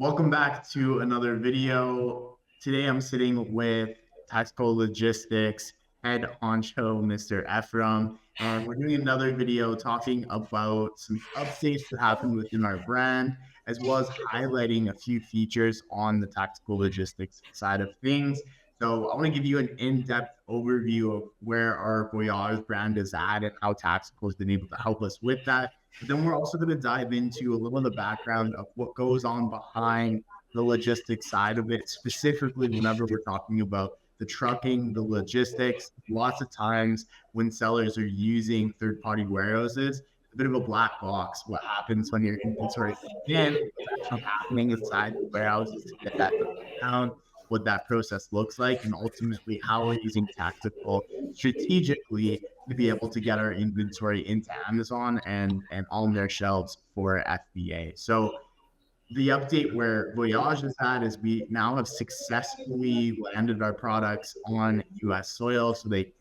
Welcome back to another video. Today I'm sitting with Tactical Logistics head honcho, Mr. Ephraim, and we're doing another video talking about some updates that happened within our brand, as well as highlighting a few features on the tactical logistics side of things. So I want to give you an in-depth overview of where our Voyaj brand is at and how Tactical has been able to help us with that. But then we're also going to dive into a little of the background of what goes on behind the logistics side of it, specifically whenever we're talking about the trucking, the logistics. Lots of times when sellers are using third-party warehouses, a bit of a black box. What happens when your inventory comes in, what's actually happening inside the warehouses to get that down, what that process looks like, and ultimately how we're using tactical strategically to be able to get our inventory into Amazon and on their shelves for FBA. So the update where Voyage is at is we now have successfully landed our products on US soil. So they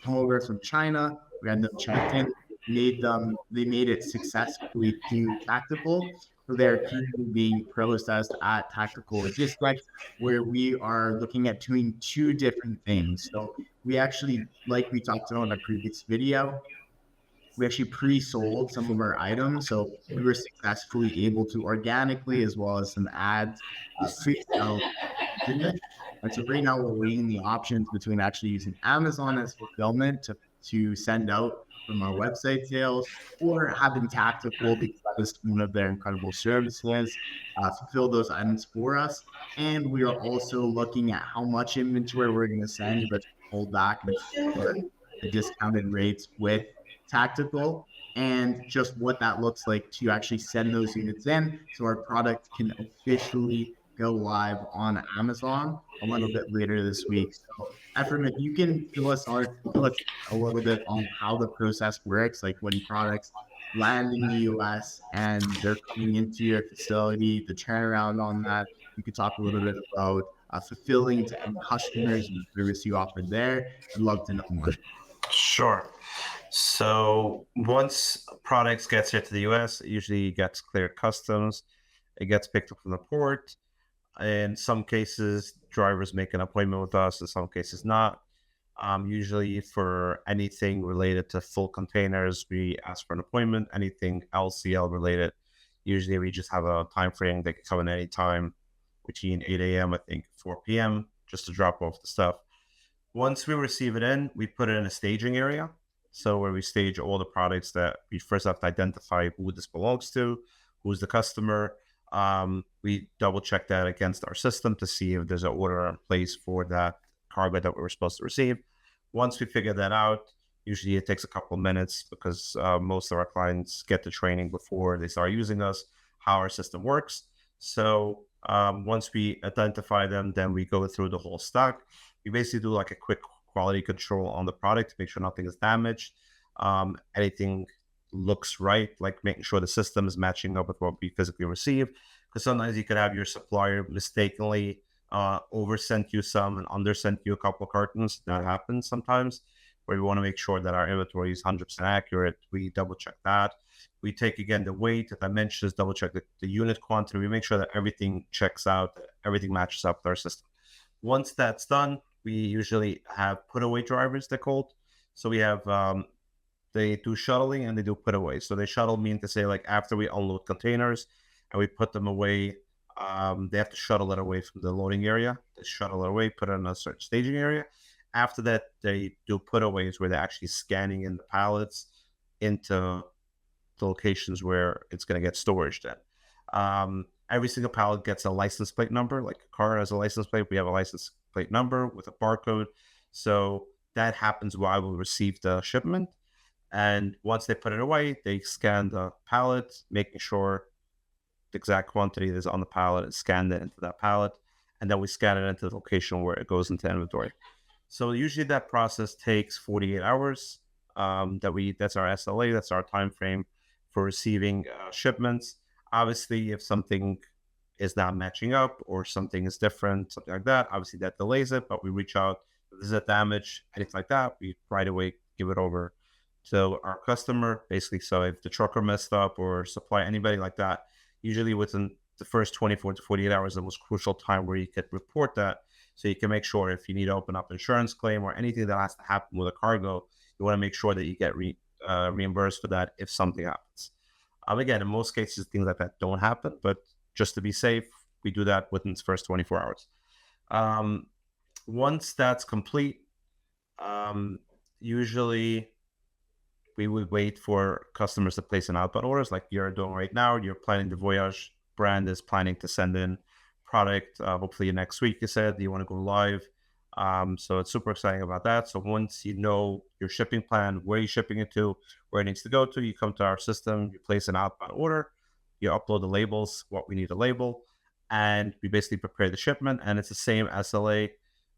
come over from China. We had them checked in, they made it successfully to Tactical. So they're currently being processed at Tactical Logistics, where we are looking at doing two different things. So we actually, like we talked about in a previous video, we actually pre-sold some of our items. So we were successfully able to organically, as well as some ads, pre-sell units. And so right now we're weighing the options between actually using Amazon as fulfillment to send out from our website sales, or having Tactical, because that is one of their incredible services, fulfill those items for us. And we are also looking at how much inventory we're going to send, but hold back and the discounted rates with Tactical, and just what that looks like to actually send those units in so our product can officially go live on Amazon a little bit later this week. So, Ephraim, if you can fill us a little bit on how the process works, like when products land in the US and they're coming into your facility, the turnaround on that. You could talk a little bit about fulfilling to end customers and the service you offer there. I'd love to know more. Sure. So once products gets here to the US, it usually gets cleared customs. It gets picked up from the port. In some cases, drivers make an appointment with us. In some cases, not. Usually, for anything related to full containers, we ask for an appointment. Anything LCL related, usually we just have a time frame. They can come in any time between 8 a.m. I think 4 p.m. just to drop off the stuff. Once we receive it in, we put it in a staging area. So where we stage all the products that we first have to identify who this belongs to, who's the customer. We double check that against our system to see if there's an order in place for that cargo that we were supposed to receive. Once we figure that out, usually it takes a couple of minutes because most of our clients get the training before they start using us, how our system works. So once we identify them, then we go through the whole stock. We basically do like a quick quality control on the product to make sure nothing is damaged. Anything looks right, like making sure the system is matching up with what we physically receive. Because sometimes you could have your supplier mistakenly oversent you some and undersent you a couple of cartons. That happens sometimes, where we want to make sure that our inventory is 100% accurate. We double check that. We take again the weight, the dimensions, double check the unit quantity. We make sure that everything checks out, everything matches up with our system. Once that's done, we usually have put away drivers, they're called. So we have they do shuttling and they do put away. So they shuttle mean to say, like, after we unload containers and we put them away, they have to shuttle it away from the loading area. They shuttle it away, put it in a certain staging area. After that, they do put aways where they're actually scanning in the pallets into the locations where it's going to get storage then. Every single pallet gets a license plate number, like a car has a license plate. We have a license plate number with a barcode. So that happens while we receive the shipment. And once they put it away, they scan the pallet, making sure the exact quantity that is on the pallet is scanned into that pallet. And then we scan it into the location where it goes into inventory. So usually that process takes 48 hours. That's our SLA, that's our time frame for receiving shipments. Obviously, if something is not matching up or something is different, something like that, obviously that delays it, but we reach out. If there's a damage, anything like that, we right away give it over to our customer, basically. So if the trucker messed up or supply, anybody like that, usually within the first 24 to 48 hours is the most crucial time where you could report that. So you can make sure if you need to open up insurance claim or anything that has to happen with a cargo, you want to make sure that you get reimbursed for that if something happens. Again, in most cases, things like that don't happen, but just to be safe, we do that within the first 24 hours. Um, Once that's complete, um, usually we would wait for customers to place an outbound orders like you're doing right now. You're planning the Voyaj brand is planning to send in product hopefully next week. You said you want to go live. So it's super exciting about that. So once you know your shipping plan, where you're shipping it to, where it needs to go to, you come to our system, you place an outbound order, you upload the labels, what we need to label, and we basically prepare the shipment. And it's the same SLA.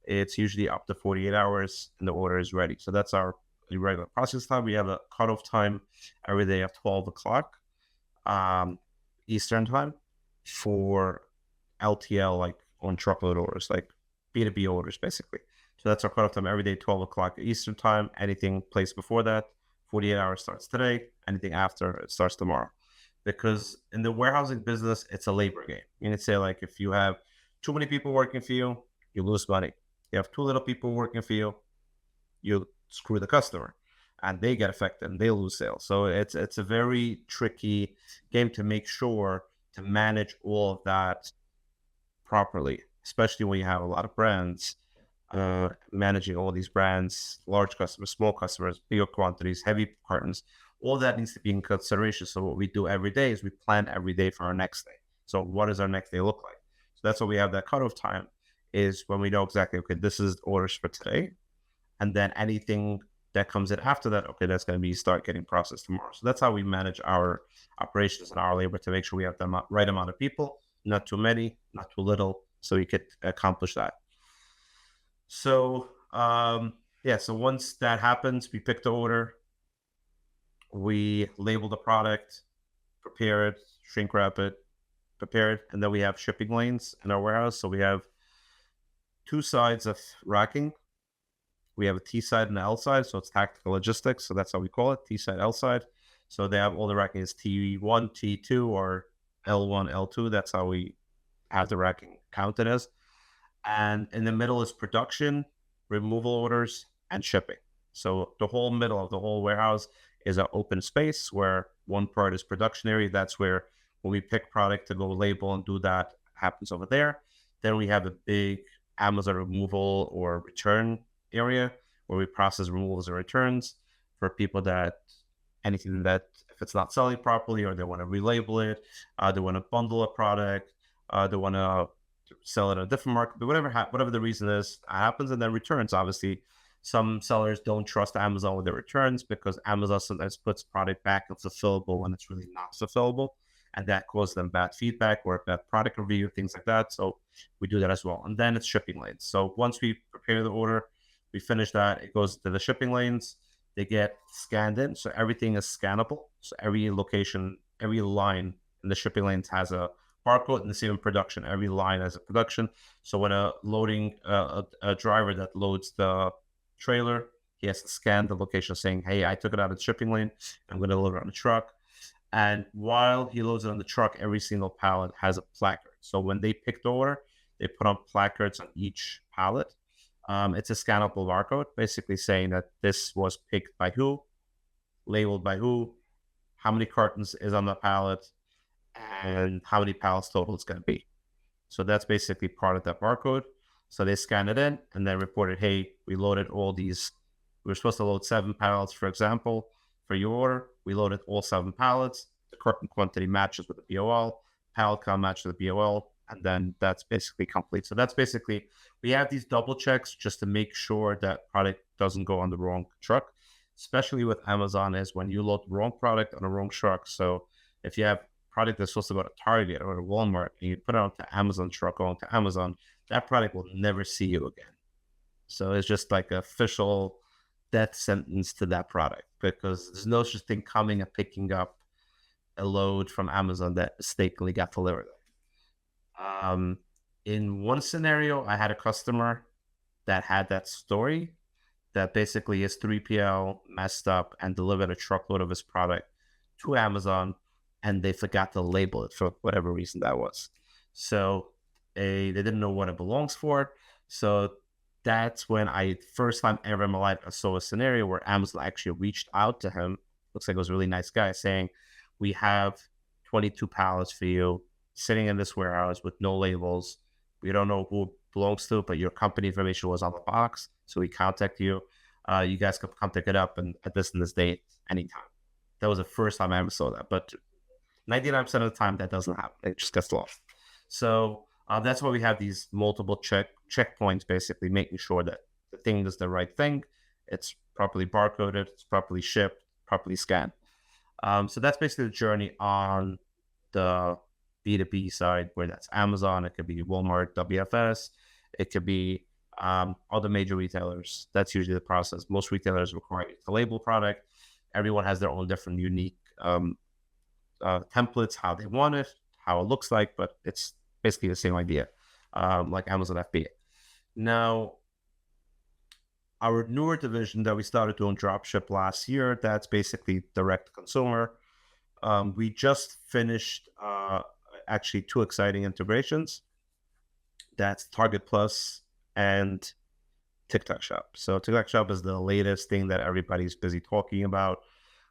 It's usually up to 48 hours and the order is ready. So that's our regular process time. We have a cutoff time every day of 12 o'clock um, Eastern time for LTL, like on truckload orders, like B2B orders, basically. So that's our cutoff time every day, 12 o'clock Eastern time. Anything placed before that, 48 hours starts today. Anything after, it starts tomorrow. Because in the warehousing business, it's a labor game. You can say, like, if you have too many people working for you, you lose money. You have too little people working for you, you screw the customer and they get affected and they lose sales. So it's a very tricky game to make sure to manage all of that properly, especially when you have a lot of brands, managing all these brands, large customers, small customers, bigger quantities, heavy cartons. All that needs to be in consideration. So what we do every day is we plan every day for our next day. So what does our next day look like? So that's why we have that cutoff time, is when we know exactly, okay, this is orders for today. And then anything that comes in after that, okay, that's going to be start getting processed tomorrow. So that's how we manage our operations and our labor to make sure we have the right amount of people, not too many, not too little, so we could accomplish that. So yeah, so once that happens, we pick the order, we label the product, prepare it, shrink wrap it, prepare it, and then we have shipping lanes in our warehouse. So we have two sides of racking. We have a T side and an L side, so it's tactical logistics. So that's how we call it, T side, L side. So they have all the racking is T1, T2, or L1, L2. That's how we have the racking counted as. And in the middle is production, removal orders, and shipping. So the whole middle of the whole warehouse is an open space where one part is production area. That's where when we pick product to go label and do that happens over there. Then we have a big Amazon removal or return area where we process removals and returns for people that anything that if it's not selling properly or they want to relabel it, they want to bundle a product, they want to sell it in a different market, but whatever the reason is, happens. And then returns, obviously, some sellers don't trust Amazon with their returns because Amazon sometimes puts product back and fulfillable when it's really not fulfillable, and that causes them bad feedback or bad product review, things like that. So we do that as well. And then it's shipping lanes. So once we prepare the order, we finish that, it goes to the shipping lanes. They get scanned in. So everything is scannable. So every location, every line in the shipping lanes has a barcode, and the same in production. Every line has a production. So when a driver that loads the trailer, he has to scan the location saying, hey, I took it out of the shipping lane. I'm going to load it on the truck. And while he loads it on the truck, every single pallet has a placard. So when they pick the order, they put on placards on each pallet. It's a scannable barcode, basically saying that this was picked by who, labeled by who, how many cartons is on the pallet, and how many pallets total it's going to be. So that's basically part of that barcode. So they scan it in and then reported, hey, we loaded all these. We were supposed to load 7 pallets, for example, for your order. We loaded all 7 pallets. The carton quantity matches with the BOL. Pallet count matches with the BOL. And then that's basically complete. So that's basically, we have these double checks just to make sure that product doesn't go on the wrong truck, especially with Amazon, is when you load the wrong product on the wrong truck. So if you have product that's supposed to go to Target or to Walmart and you put it onto Amazon truck going to Amazon, that product will never see you again. So it's just like an official death sentence to that product because there's no such thing coming and picking up a load from Amazon that mistakenly got delivered. In one scenario, I had a customer that had that story that basically his 3PL messed up and delivered a truckload of his product to Amazon and they forgot to label it for whatever reason that was. So they didn't know what it belongs for. So that's when I first time ever in my life I saw a scenario where Amazon actually reached out to him. Looks like it was a really nice guy saying, "We have 22 pallets for you sitting in this warehouse with no labels. We don't know who it belongs to, but your company information was on the box. So we contact you. You guys can come pick it up and at this and this date anytime." That was the first time I ever saw that. But 99% of the time, that doesn't happen. It just gets lost. So that's why we have these multiple checkpoints, basically making sure that the thing is the right thing. It's properly barcoded, it's properly shipped, properly scanned. So that's basically the journey on the B2B side, where that's Amazon, it could be Walmart, WFS, it could be other major retailers. That's usually the process. Most retailers require you to label product. Everyone has their own different unique templates, how they want it, how it looks like, but it's basically the same idea, like Amazon FBA. Now, our newer division that we started doing dropship last year, that's basically direct to consumer. We just finished actually two exciting integrations. That's Target Plus and TikTok Shop. So TikTok Shop is the latest thing that everybody's busy talking about,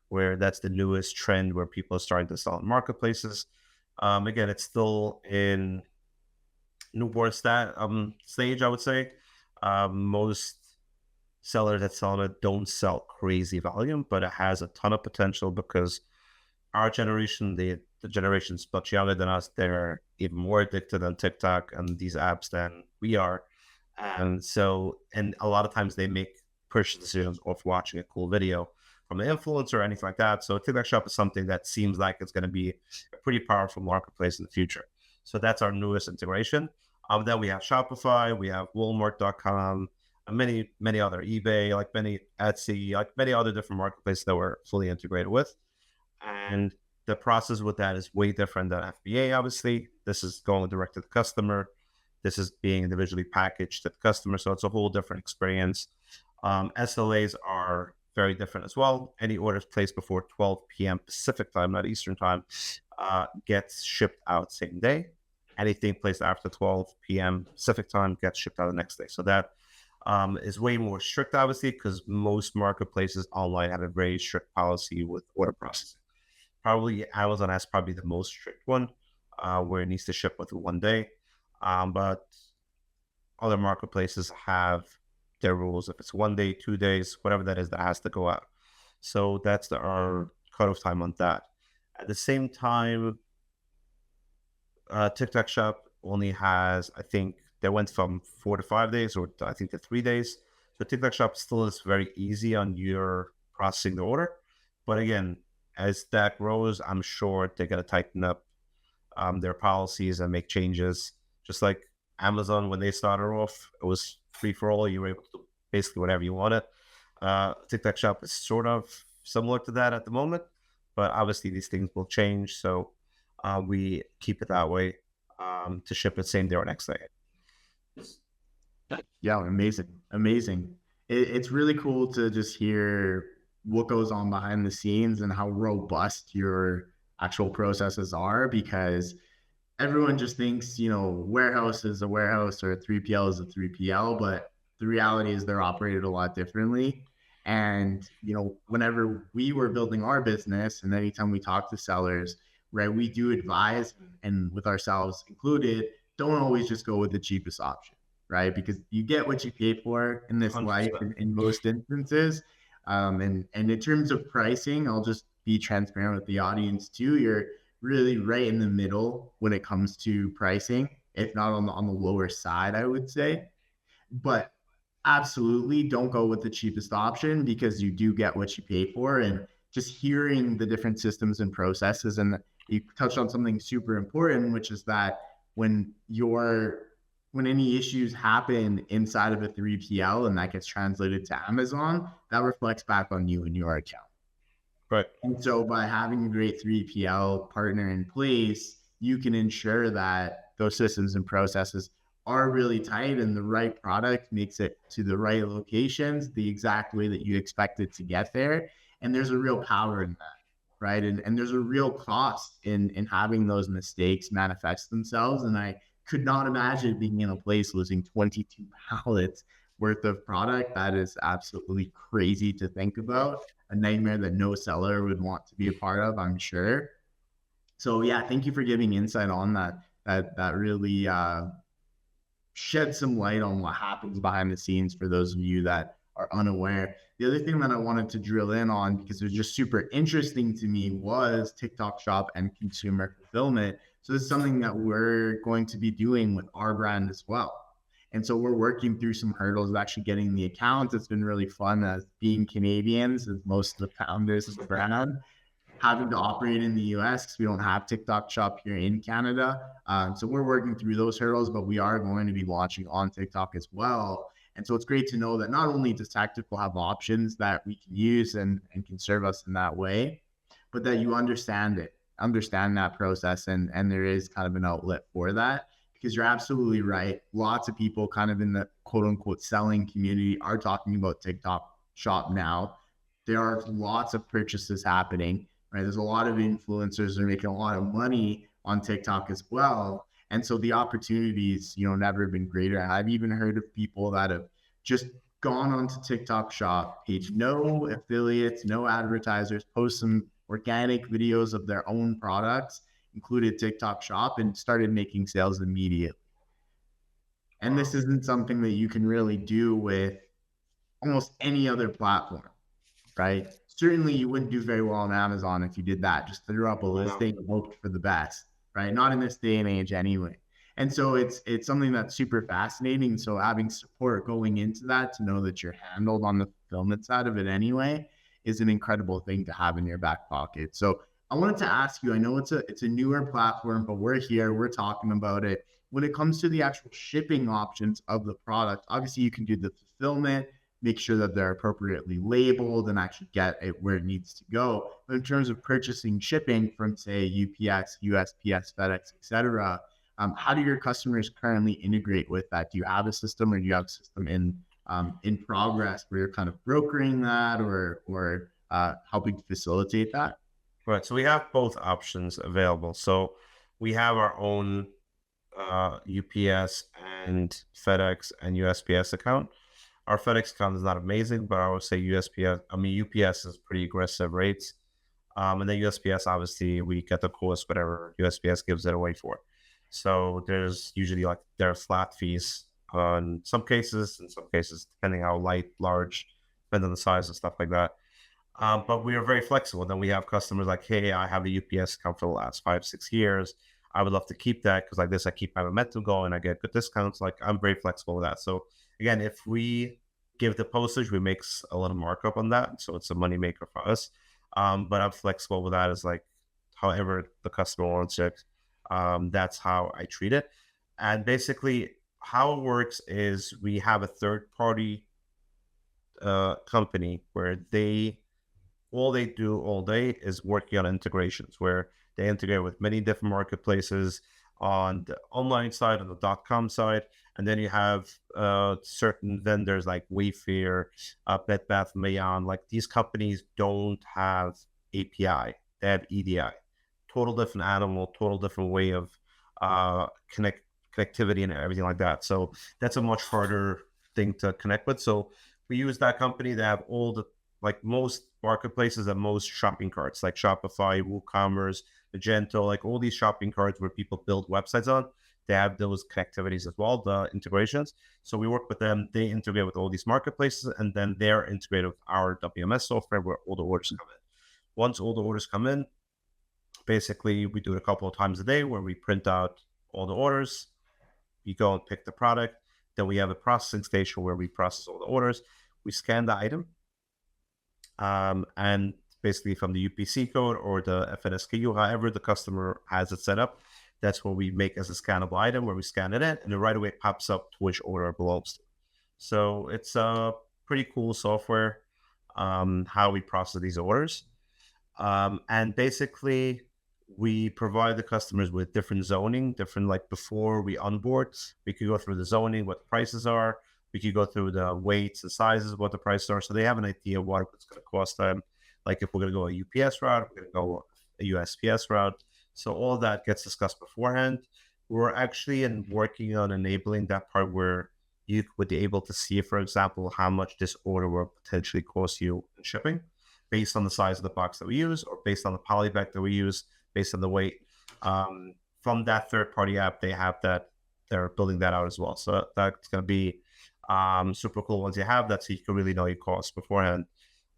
where that's the newest trend where people are starting to sell in marketplaces. Again, it's still in newborn stage, I would say. Most sellers that sell it don't sell crazy volume, but it has a ton of potential because our generation, the generations much younger than us, they're even more addicted on TikTok and these apps than we are. And so, and a lot of times they make purchase decisions off watching a cool video from the influencer or anything like that. So TikTok Shop is something that seems like it's going to be a pretty powerful marketplace in the future. So that's our newest integration. Then we have Shopify, we have Walmart.com, and many other eBay, like many Etsy, like many other different marketplaces that we're fully integrated with. And the process with that is way different than FBA, obviously. This is going direct to the customer. This is being individually packaged to the customer. So it's a whole different experience. SLAs are very different as well. Any orders placed before 12 p.m. Pacific time, not Eastern time, gets shipped out same day. Anything placed after 12 p.m. Pacific time gets shipped out the next day. So that is way more strict, obviously, because most marketplaces online have a very strict policy with order processing. Probably Amazon has probably the most strict one, where it needs to ship within 1 day. But other marketplaces have their rules. If it's 1 day, 2 days, whatever that is, that has to go out. So that's our cutoff time on that. At the same time, TikTok Shop only has, I think, they went from 4 to 5 days, or I think to 3 days. So TikTok Shop still is very easy on your processing the order. But again, as that grows, I'm sure they're going to tighten up their policies and make changes. Just like Amazon, when they started off, it was free for all. You were able to do basically whatever you wanted. TikTok Shop is sort of similar to that at the moment, but obviously these things will change. So we keep it that way to ship it same day or next day. Yeah, amazing, amazing. It's really cool to just hear what goes on behind the scenes and how robust your actual processes are, because everyone just thinks, warehouse is a warehouse or a 3PL is a 3PL, but the reality is they're operated a lot differently. And, whenever we were building our business and anytime we talk to sellers, right, we do advise, and with ourselves included, don't always just go with the cheapest option, right? Because you get what you pay for in this life 100%. in most instances. And in terms of pricing, I'll just be transparent with the audience too. You're really right in the middle when it comes to pricing, if not on the lower side, I would say. But absolutely don't go with the cheapest option, because you do get what you pay for. And just hearing the different systems and processes, and you touched on something super important, which is that when any issues happen inside of a 3PL and that gets translated to Amazon, that reflects back on you and your account. Right. And so by having a great 3PL partner in place, you can ensure that those systems and processes are really tight and the right product makes it to the right locations the exact way that you expect it to get there. And there's a real power in that. right? And there's a real cost in having those mistakes manifest themselves. And I could not imagine being in a place losing 22 pallets worth of product. That is absolutely crazy to think about. A nightmare that no seller would want to be a part of, I'm sure. So yeah, thank you for giving insight on that. That really shed some light on what happens behind the scenes for those of you that are unaware. The other thing that I wanted to drill in on, because it was just super interesting to me, was TikTok Shop and consumer fulfillment. So this is something that we're going to be doing with our brand as well. And so we're working through some hurdles of actually getting the account. It's been really fun as being Canadians, as most of the founders of the brand having to operate in the US because we don't have TikTok Shop here in Canada. So we're working through those hurdles, but we are going to be launching on TikTok as well. And so it's great to know that not only does Tactical have options that we can use and can serve us in that way, but that you understand that process, and there is kind of an outlet for that. Because you're absolutely right. Lots of people kind of in the quote unquote selling community are talking about TikTok Shop now. There are lots of purchases happening, right? There's a lot of influencers that are making a lot of money on TikTok as well. And so the opportunities, never been greater. I've even heard of people that have just gone onto TikTok Shop page, no affiliates, no advertisers, post some organic videos of their own products, included TikTok Shop, and started making sales immediately. And this isn't something that you can really do with almost any other platform, right? Certainly, you wouldn't do very well on Amazon if you did that. Just threw up a listing and hoped for the best, right? Not in this day and age, anyway. And so it's something that's super fascinating. So having support going into that to know that you're handled on the fulfillment side of it anyway is an incredible thing to have in your back pocket. So I wanted to ask you. I know it's a newer platform, but we're here. We're talking about it. When it comes to the actual shipping options of the product, obviously you can do the fulfillment, make sure that they're appropriately labeled and actually get it where it needs to go. But in terms of purchasing shipping from, say, UPS, USPS, FedEx, etc., how do your customers currently integrate with that? Do you have a system, or do you have a system in progress where you're kind of brokering that, or helping facilitate that? Right. So we have both options available. So we have our own UPS and FedEx and USPS account. Our FedEx account is not amazing, but I would say UPS is pretty aggressive rates. And then USPS, obviously, we get the coolest whatever USPS gives it away for. So there's usually there are flat fees on some cases, in some cases, depending how light, large, depending on the size and stuff like that. But we are very flexible. Then we have customers like, hey, I have a UPS account for the last 5, 6 years. I would love to keep that because like this, I keep my momentum going. I get good discounts. Like I'm very flexible with that. So again, if we give the postage, we make a little markup on that. So it's a money maker for us. But I'm flexible with that. Is like however the customer wants it. That's how I treat it. And basically, how it works is we have a third party company where all they do all day is working on integrations where they integrate with many different marketplaces on the online side, on the .com side, and then you have certain vendors like Wayfair, Bed Bath & Beyond. Like these companies don't have API; they have EDI. Total different animal, total different way of connectivity and everything like that. So that's a much harder thing to connect with. So we use that company. They have all the like most marketplaces and most shopping carts like Shopify, WooCommerce, Magento, like all these shopping carts where people build websites on. They have those connectivities as well, the integrations. So we work with them. They integrate with all these marketplaces, and then they're integrated with our WMS software where all the orders come in. Once all the orders come in, basically we do it a couple of times a day where we print out all the orders. You go and pick the product. Then we have a processing station where we process all the orders. We scan the item. And basically from the UPC code or the FNSKU, however the customer has it set up, that's what we make as a scannable item where we scan it in and it right away pops up to which order it belongs to. So it's a pretty cool software, how we process these orders. And basically we provide the customers with different zoning, different like before we onboard, we could go through the zoning, what the prices are. We could go through the weights and sizes, what the prices are, so they have an idea of what it's going to cost them. Like if we're going to go a UPS route, we're going to go a USPS route. So all that gets discussed beforehand. We're actually working on enabling that part where you would be able to see, for example, how much this order will potentially cost you in shipping based on the size of the box that we use or based on the poly bag that we use, based on the weight. Um, from that third party app, they have that, they're building that out as well. So that's going to be super cool once you have that, so you can really know your costs beforehand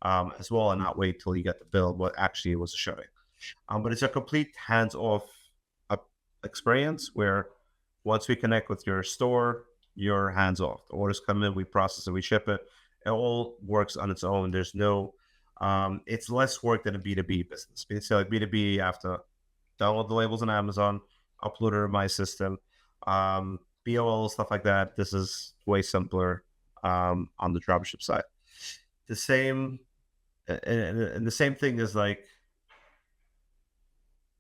as well and not wait till you get the bill what actually was showing. But it's a complete hands-off uh, experience where once we connect with your store, you're hands-off. The orders come in, we process it, we ship it. It all works on its own. There's no, it's less work than a B2B business. So like B2B, you have to download the labels on Amazon, upload it to my system, BOL, stuff like that. This is way simpler on the dropship side. The same, and the same thing is like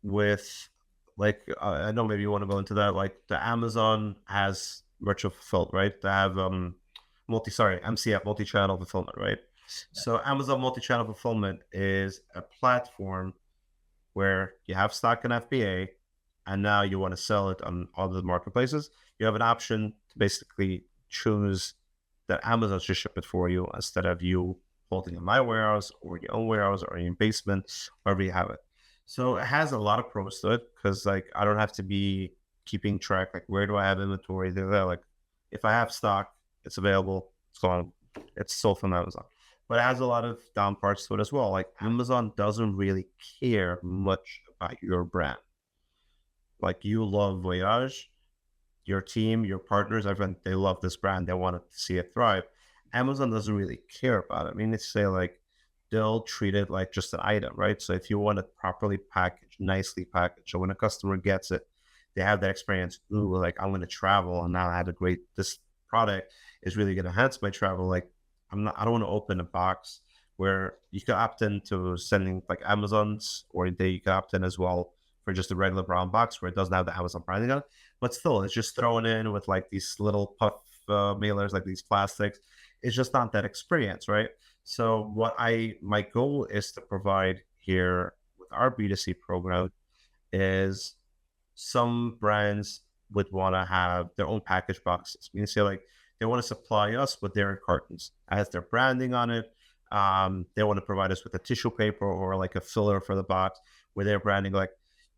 with like I know maybe you want to go into that. Like the Amazon has virtual fulfilled, right? They have MCF, multi-channel fulfillment, right? So Amazon multi-channel fulfillment is a platform where you have stock in FBA and now you want to sell it on other marketplaces. You have an option to basically choose that Amazon should ship it for you instead of you holding in my warehouse or your own warehouse or in your basement, wherever you have it. So it has a lot of pros to it because like I don't have to be keeping track, like where do I have inventory? They're there. Like if I have stock, it's available, it's gone, it's sold from Amazon. But it has a lot of down parts to it as well. Like Amazon doesn't really care much about your brand. Like you love Voyaj, your team, your partners, everyone, they love this brand. They want to see it thrive. Amazon doesn't really care about it. I mean, it's say like they'll treat it like just an item, right? So if you want it properly packaged, nicely packaged, so when a customer gets it, they have that experience. Ooh, like I'm going to travel and now I have a great, this product is really going to enhance my travel. Like I don't want to open a box where you can opt into sending like Amazon's or you can opt in as well for just a regular brown box where it doesn't have the Amazon branding on it. But still, it's just thrown in with like these little puff mailers, like these plastics. It's just not that experience, right? So my goal is to provide here with our B2C program is some brands would want to have their own package boxes. You can say like they want to supply us with their cartons as their branding on it. They want to provide us with a tissue paper or like a filler for the box where they're branding. Like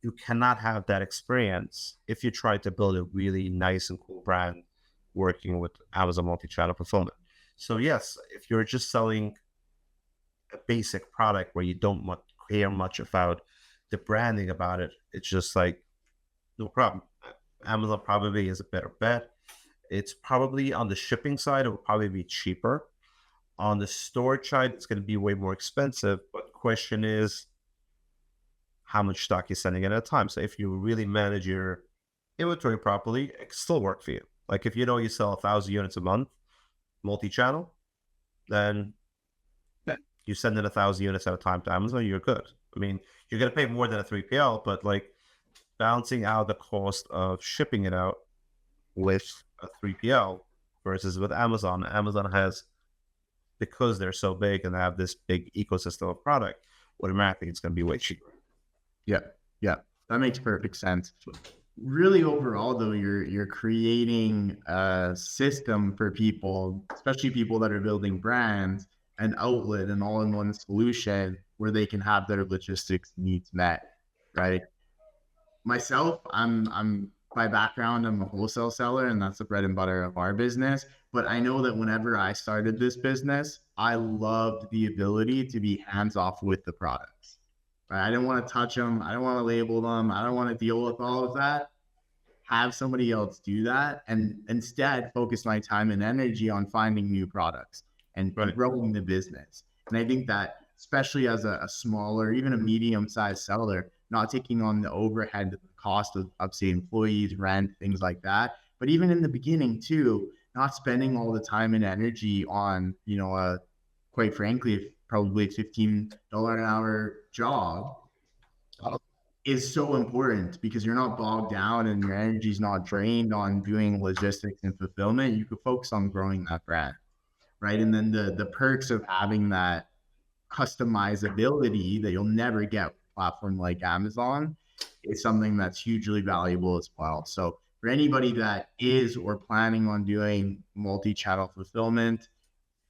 you cannot have that experience if you try to build a really nice and cool brand working with Amazon multi-channel fulfillment. So yes, if you're just selling a basic product where you don't care much about the branding about it, it's just like no problem. Amazon probably is a better bet. It's probably on the shipping side, it will probably be cheaper. On the storage side, it's going to be way more expensive. But the question is how much stock you're sending at a time. So if you really manage your inventory properly, it can still work for you. Like if you know you sell 1,000 units a month, multi-channel, then you send in 1,000 units at a time to Amazon, you're good. I mean, you're going to pay more than a 3PL, but like balancing out the cost of shipping it out with a 3PL versus with Amazon. Amazon has, because they're so big and they have this big ecosystem of product, automatically it's going to be way cheaper. Yeah, yeah, that makes perfect sense. Really, overall, though, you're creating a system for people, especially people that are building brands, an outlet, an all-in-one solution where they can have their logistics needs met, right? Myself, I'm by background, I'm a wholesale seller, and that's the bread and butter of our business. But I know that whenever I started this business, I loved the ability to be hands off with the products. Right? I didn't want to touch them. I don't want to label them. I don't want to deal with all of that. Have somebody else do that, and instead focus my time and energy on finding new products and growing the business. And I think that, especially as a smaller, even a medium-sized seller, not taking on the overhead, the cost of say employees, rent, things like that. But even in the beginning too, not spending all the time and energy on, quite frankly, probably $15 an hour job is so important because you're not bogged down and your energy is not drained on doing logistics and fulfillment. You could focus on growing that brand, right? And then the perks of having that customizability that you'll never get with a platform like Amazon is something that's hugely valuable as well. So for anybody that is or planning on doing multi-channel fulfillment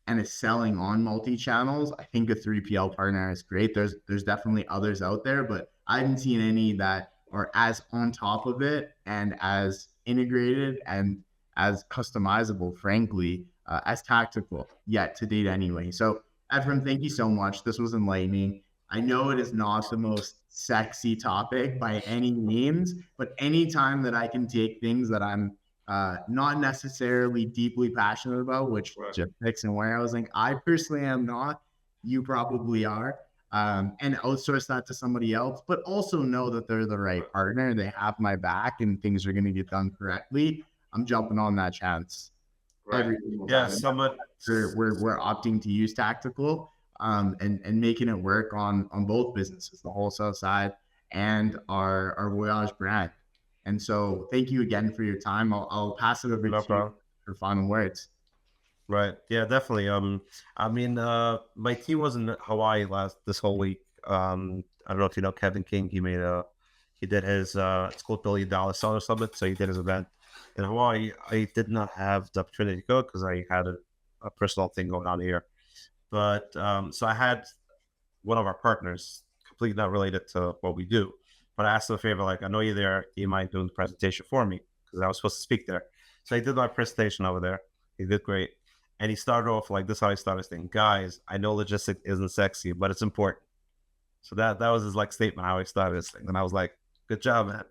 and is selling on multi-channels, I think a 3PL partner is great. There's definitely others out there, but I haven't seen any that are as on top of it and as integrated and as customizable, frankly, as tactical yet to date anyway. So Ephraim, thank you so much. This was enlightening. I know it is not the most sexy topic by any means, but anytime that I can take things that I'm not necessarily deeply passionate about, which Right. just picks and warehousing. I personally am not. You probably are. And outsource that to somebody else, but also know that they're the right partner. They have my back and things are going to get done correctly. I'm jumping on that chance Right. every single Yeah, time. And someone. we're opting to use tactical and making it work on both businesses, the wholesale side and our Voyaj brand. And so thank you again for your time. I'll pass it over No to you problem. for final words. Right. Yeah, definitely. I mean, my team was in Hawaii this whole week. I don't know if you know Kevin King. He did his it's called $1 billion Seller Summit. So he did his event in Hawaii. I did not have the opportunity to go because I had a personal thing going on here. But so I had one of our partners, completely not related to what we do, but I asked him a favor, like, I know you're there. Do you mind doing the presentation for me? Because I was supposed to speak there. So he did my presentation over there. He did great. And he started off like this: how he started saying, guys, I know logistics isn't sexy, but it's important. So that was his like statement, how he started this thing. And I was like, good job, man.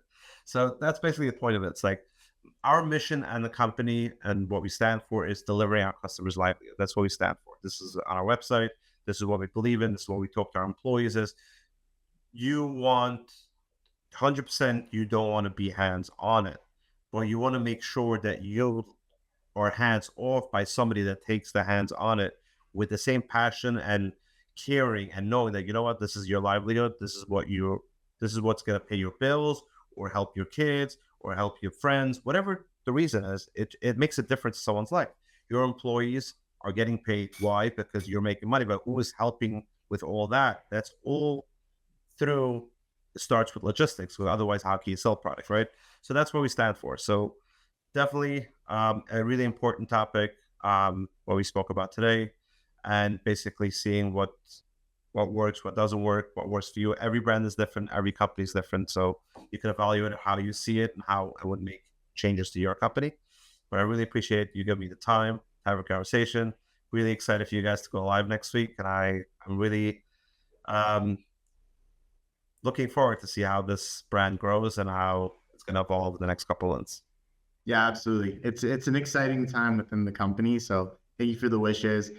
So that's basically the point of it. It's like our mission and the company and what we stand for is delivering our customers' livelihood. That's what we stand for. This is on our website. This is what we believe in. This is what we talk to our employees is. You want 100%, you don't want to be hands on it, but you want to make sure that you are hands off by somebody that takes the hands on it with the same passion and caring and knowing that, you know what, this is your livelihood. This is what's going to pay your bills or help your kids or help your friends, whatever the reason is. It makes a difference in someone's life. Your employees are getting paid. Why? Because you're making money, but who is helping with all that? That's all through starts with logistics. Well, otherwise, how can you sell product, right? So that's what we stand for. So definitely a really important topic, what we spoke about today, and basically seeing what works, what doesn't work, what works for you. Every brand is different, every company is different, so you can evaluate how you see it and how it would make changes to your company. But I really appreciate you giving me the time, have a conversation. Really excited for you guys to go live next week, and I'm really um, looking forward to see how this brand grows and how it's going to evolve in the next couple of months. Yeah, absolutely. It's an exciting time within the company. So thank you for the wishes.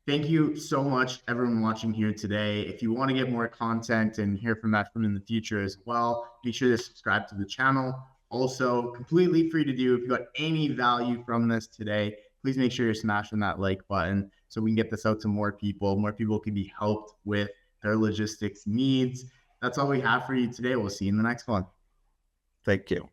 Thank you so much, everyone watching here today. If you want to get more content and hear from that from in the future as well, make sure to subscribe to the channel. Also, completely free to do. If you got any value from this today, please make sure you're smashing that like button so we can get this out to more people. More people can be helped with their logistics needs. That's all we have for you today. We'll see you in the next one. Thank you.